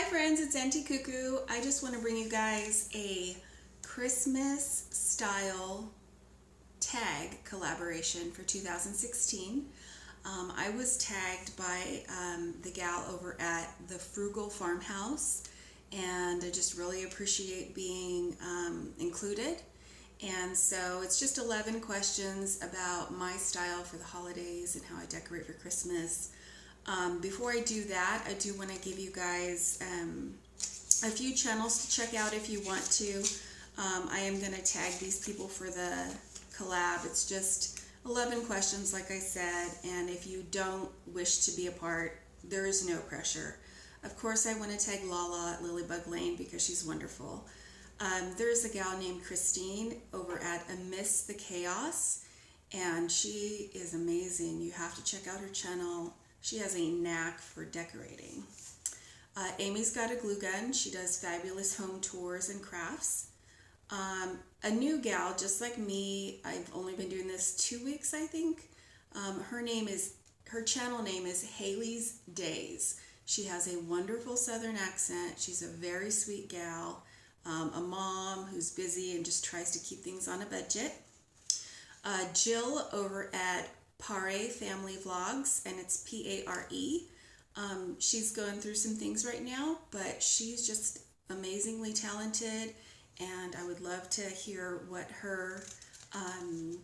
friends, it's Auntie Cuckoo. I just want to bring you guys a Christmas style tag collaboration for 2016. I was tagged by the gal over at the Frugal Farmhouse, and I just really appreciate being included. And so it's just 11 questions about my style for the holidays and how I decorate for Christmas. Before I do that, I do want to give you guys a few channels to check out if you want to. I am going to tag these people for the collab. It's just 11 questions, like I said, and if you don't wish to be a part, there is no pressure. Of course, I want to tag Lala at Lilybug Lane because she's wonderful. There's a gal named Christine over at Amidst the Chaos, and she is amazing. You have to check out her channel. She has a knack for decorating. Amy's got a glue gun. She does fabulous home tours and crafts. A new gal, just like me, I've only been doing this 2 weeks, I think. Her channel name is Haley's Days. She has a wonderful Southern accent. She's a very sweet gal, a mom who's busy and just tries to keep things on a budget. Jill over at Pare Family Vlogs, and it's P-A-R-E. She's going through some things right now, but she's just amazingly talented, and I would love to hear what her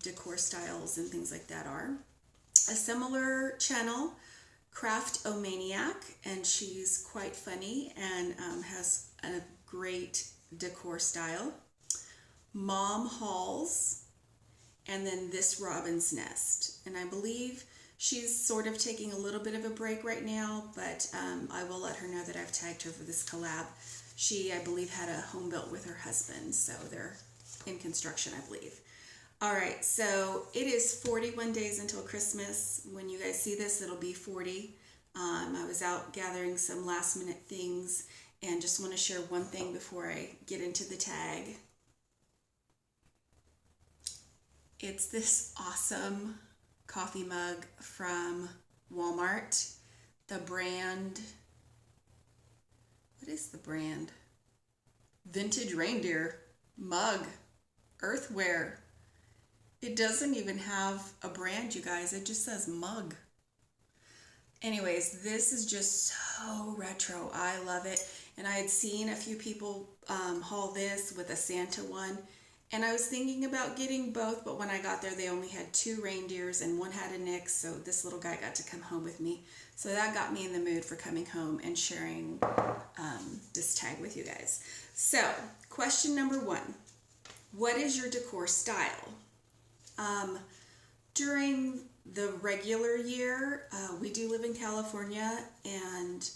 decor styles and things like that are. A similar channel, Craft-O-Maniac, and she's quite funny and has a great decor style. Mom Hauls, and then This Robin's Nest. And I believe she's sort of taking a little bit of a break right now, but I will let her know that I've tagged her for this collab. She, I believe, had a home built with her husband, so they're in construction, I believe. All right, so it is 41 days until Christmas. When you guys see this, it'll be 40. I was out gathering some last minute things and just want to share one thing before I get into the tag. It's this awesome coffee mug from Walmart. The brand, what is the brand? Vintage Reindeer Mug, Earthware. It doesn't even have a brand, you guys. It just says mug. Anyways, this is just so retro. I love it. And I had seen a few people haul this with a Santa one. And I was thinking about getting both, but when I got there, they only had 2 reindeers and one had a Nick, so this little guy got to come home with me. So that got me in the mood for coming home and sharing this tag with you guys. So, question number 1. What is your decor style? During the regular year, we do live in California, and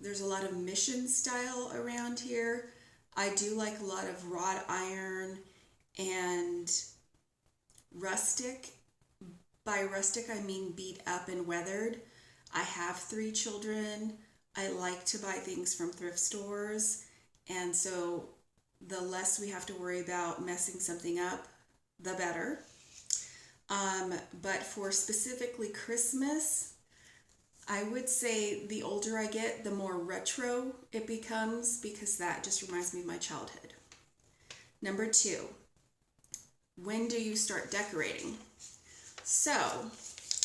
there's a lot of mission style around here. I do like a lot of wrought iron and rustic. By rustic, I mean beat up and weathered. I have 3 children. I like to buy things from thrift stores, and so the less we have to worry about messing something up, the better. But for specifically Christmas, I would say the older I get, the more retro it becomes, because that just reminds me of my childhood. Number 2, when do you start decorating? So,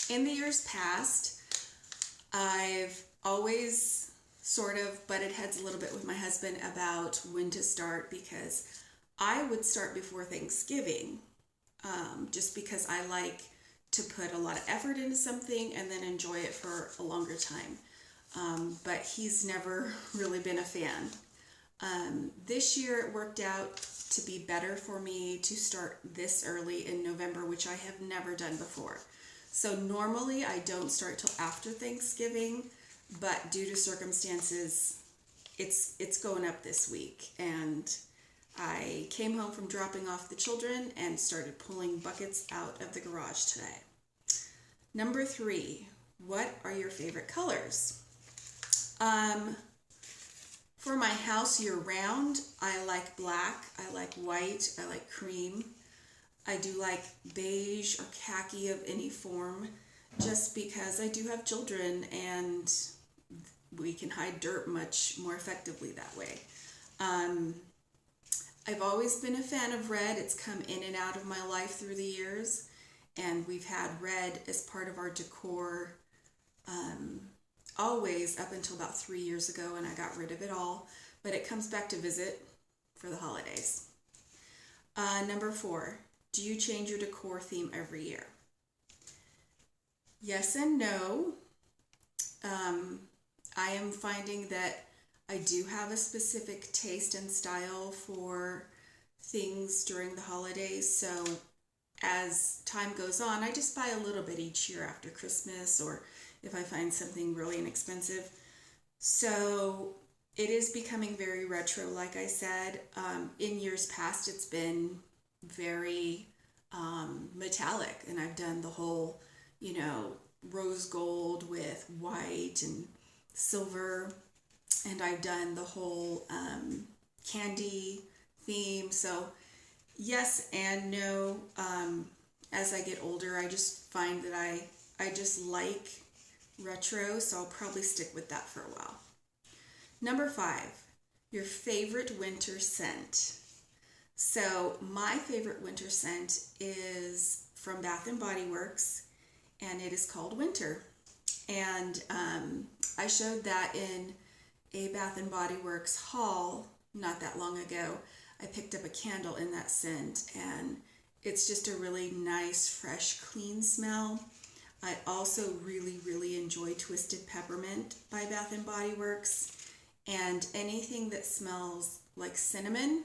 in the years past, I've always sort of butted heads a little bit with my husband about when to start, because I would start before Thanksgiving, just because I like to put a lot of effort into something and then enjoy it for a longer time. But he's never really been a fan. This year it worked out to be better for me to start this early in November, which I have never done before. So normally I don't start till after Thanksgiving, but due to circumstances, it's going up this week. And I came home from dropping off the children and started pulling buckets out of the garage today. Number 3, what are your favorite colors? For my house year round, I like black, I like white, I like cream. I do like beige or khaki of any form, just because I do have children and we can hide dirt much more effectively that way. I've always been a fan of red. It's come in and out of my life through the years, and we've had red as part of our decor always up until about 3 years ago, and I got rid of it all, but it comes back to visit for the holidays. Number 4, do you change your decor theme every year? Yes and no. I am finding that I do have a specific taste and style for things during the holidays, so as time goes on, I just buy a little bit each year after Christmas, or if I find something really inexpensive. So it is becoming very retro, like I said. In years past, it's been very metallic, and I've done the whole, rose gold with white and silver, and I've done the whole candy theme. So yes and no. As I get older, I just find that I just like retro, so I'll probably stick with that for a while. Number 5, your favorite winter scent. So my favorite winter scent is from Bath & Body Works, and it is called Winter. And I showed that in a Bath & Body Works haul not that long ago. I picked up a candle in that scent, and it's just a really nice, fresh, clean smell. I also really, really enjoy Twisted Peppermint by Bath & Body Works, and anything that smells like cinnamon.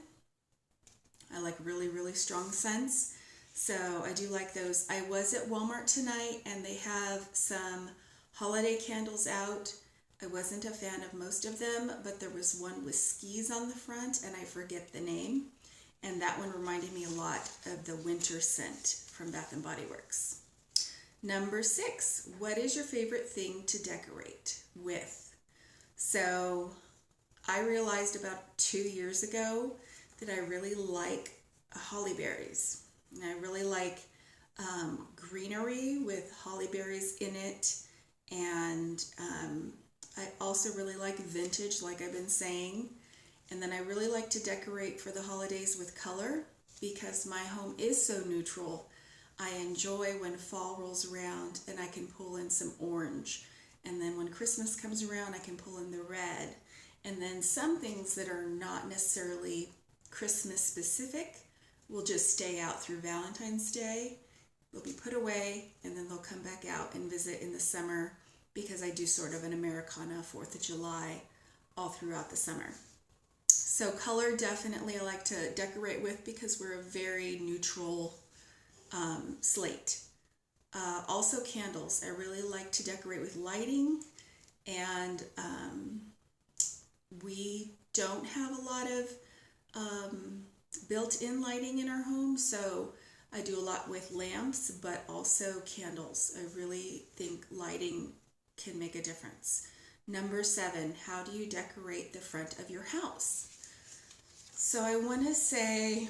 I like really, really strong scents, so I do like those. I was at Walmart tonight, and they have some holiday candles out. I wasn't a fan of most of them, but there was one with skis on the front, and I forget the name, and that one reminded me a lot of the winter scent from Bath & Body Works. Number 6, what is your favorite thing to decorate with? So I realized about 2 years ago that I really like holly berries. And I really like greenery with holly berries in it. And I also really like vintage, like I've been saying. And then I really like to decorate for the holidays with color, because my home is so neutral. I enjoy when fall rolls around and I can pull in some orange. And then when Christmas comes around, I can pull in the red. And then some things that are not necessarily Christmas specific will just stay out through Valentine's Day. They'll be put away, and then they'll come back out and visit in the summer, because I do sort of an Americana 4th of July all throughout the summer. So color, definitely I like to decorate with, because we're a very neutral slate. Also candles. I really like to decorate with lighting, and we don't have a lot of built-in lighting in our home, so I do a lot with lamps, but also candles. I really think lighting can make a difference. Number 7, how do you decorate the front of your house? So I want to say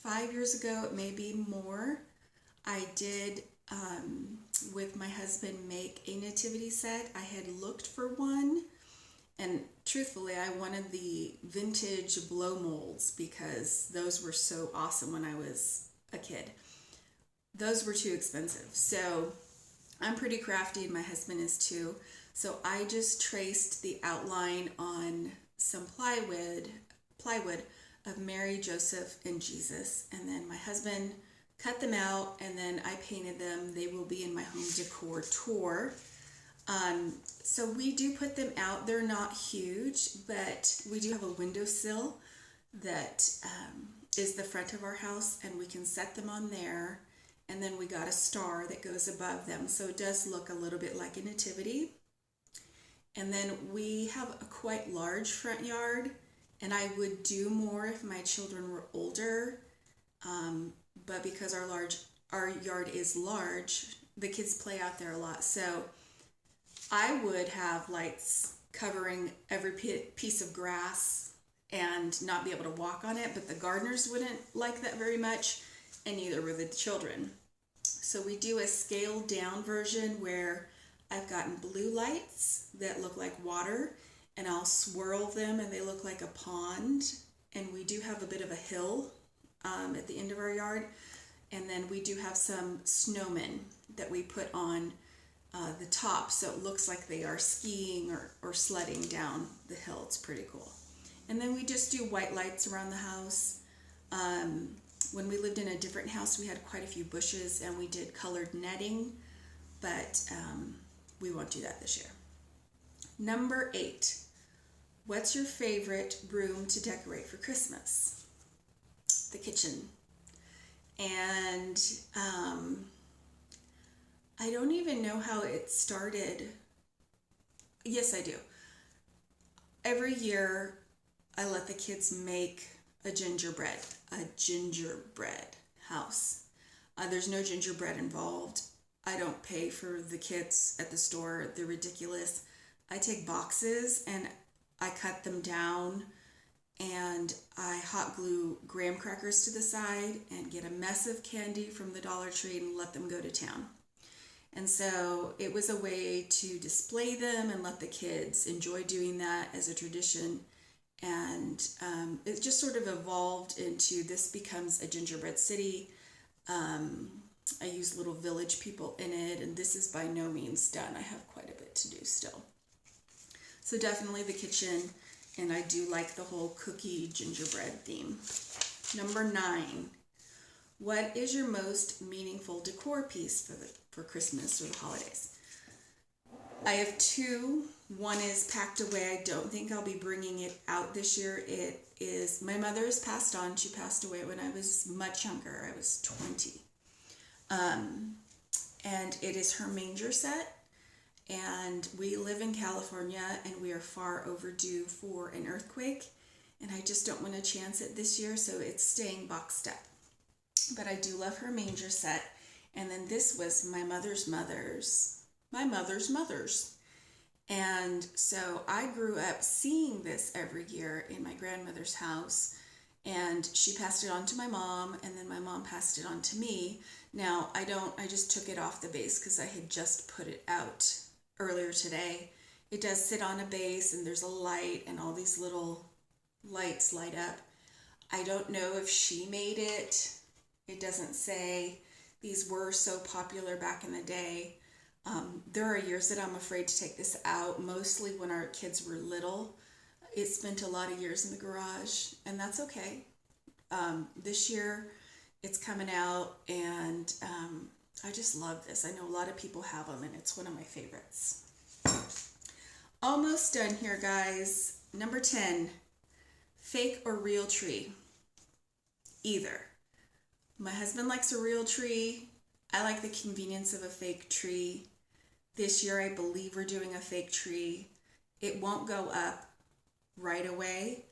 5 years ago, it may be more, I did, with my husband, make a nativity set. I had looked for one, and truthfully, I wanted the vintage blow molds, because those were so awesome when I was a kid. Those were too expensive. So I'm pretty crafty, and my husband is too. So I just traced the outline on some plywood of Mary, Joseph, and Jesus. And then my husband cut them out, and then I painted them. They will be in my home decor tour. So we do put them out. They're not huge, but we do have a windowsill that is the front of our house, and we can set them on there. And then we got a star that goes above them, so it does look a little bit like a nativity. And then we have a quite large front yard, and I would do more if my children were older, but because our yard is large, the kids play out there a lot. So I would have lights covering every piece of grass and not be able to walk on it, but the gardeners wouldn't like that very much, and neither were the children. So we do a scaled down version where I've gotten blue lights that look like water, and I'll swirl them and they look like a pond. And we do have a bit of a hill at the end of our yard. And then we do have some snowmen that we put on the top, so it looks like they are skiing or sledding down the hill. It's pretty cool. And then we just do white lights around the house. When we lived in a different house, we had quite a few bushes and we did colored netting, but we won't do that this year. Number 8, what's your favorite room to decorate for Christmas? The kitchen. And I don't even know how it started. Yes, I do. Every year I let the kids make a gingerbread house. There's no gingerbread involved. I don't pay for the kits at the store. They're ridiculous. I take boxes and I cut them down and I hot glue graham crackers to the side and get a mess of candy from the Dollar Tree and let them go to town. And so it was a way to display them and let the kids enjoy doing that as a tradition. And it just sort of evolved into this becomes a gingerbread city. I use little village people in it, and this is by no means done. I have quite a bit to do still. So definitely the kitchen, and I do like the whole cookie gingerbread theme. Number 9, what is your most meaningful decor piece for Christmas or the holidays? I have 2. One is packed away. I don't think I'll be bringing it out this year. It is, my mother has passed on. She passed away when I was much younger. I was 20. And it is her manger set. And we live in California and we are far overdue for an earthquake. And I just don't want to chance it this year, so it's staying boxed up. But I do love her manger set. And then this was my mother's mother's. And so I grew up seeing this every year in my grandmother's house, and she passed it on to my mom, and then my mom passed it on to me. Now I just took it off the base because I had just put it out earlier today. It does sit on a base and there's a light and all these little lights light up. I don't know if she made it. It doesn't say. These were so popular back in the day. There are years that I'm afraid to take this out, mostly when our kids were little. It spent a lot of years in the garage, and that's okay. This year, it's coming out, and I just love this. I know a lot of people have them, and it's one of my favorites. Almost done here, guys. Number 10, fake or real tree? Either. My husband likes a real tree. I like the convenience of a fake tree. This year, I believe we're doing a fake tree. It won't go up right away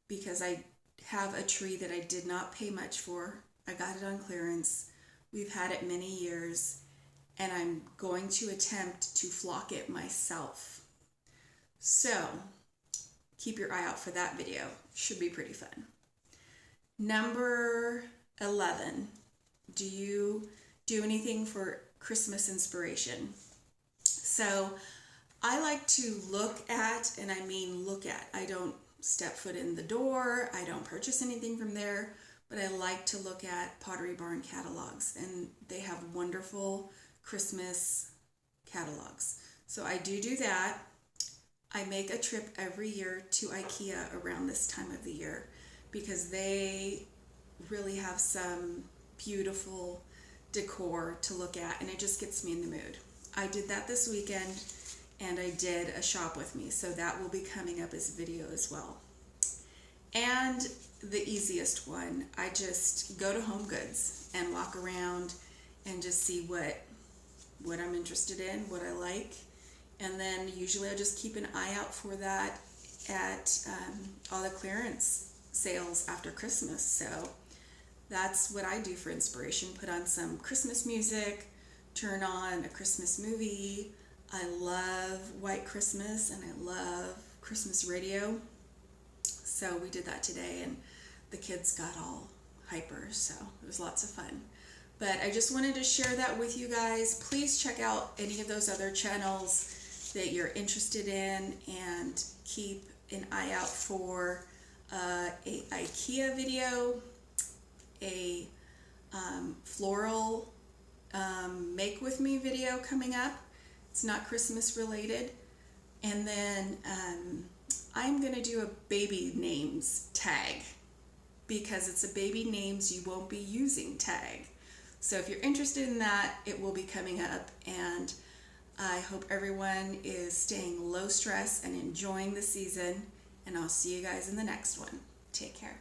because I have a tree that I did not pay much for. I got it on clearance. We've had it many years, and I'm going to attempt to flock it myself. So keep your eye out for that video. Should be pretty fun. Number 11, do you do anything for Christmas inspiration? So I like to look at, and I mean look at, I don't step foot in the door, I don't purchase anything from there, but I like to look at Pottery Barn catalogs, and they have wonderful Christmas catalogs. So I do that. I make a trip every year to IKEA around this time of the year because they really have some beautiful decor to look at, and it just gets me in the mood. I did that this weekend, and I did a shop with me, so that will be coming up as a video as well. And the easiest one, I just go to Home Goods and walk around and just see what I'm interested in, what I like, and then usually I just keep an eye out for that at all the clearance sales after Christmas. So that's what I do for inspiration. Put on some Christmas music, turn on a Christmas movie. I love White Christmas and I love Christmas radio. So we did that today and the kids got all hyper, so it was lots of fun. But I just wanted to share that with you guys. Please check out any of those other channels that you're interested in, and keep an eye out for a IKEA video, a floral make with me video coming up. It's not Christmas related. And then I'm going to do a baby names tag, because it's a baby names you won't be using tag. So if you're interested in that, it will be coming up, and I hope everyone is staying low stress and enjoying the season, and I'll see you guys in the next one. Take care.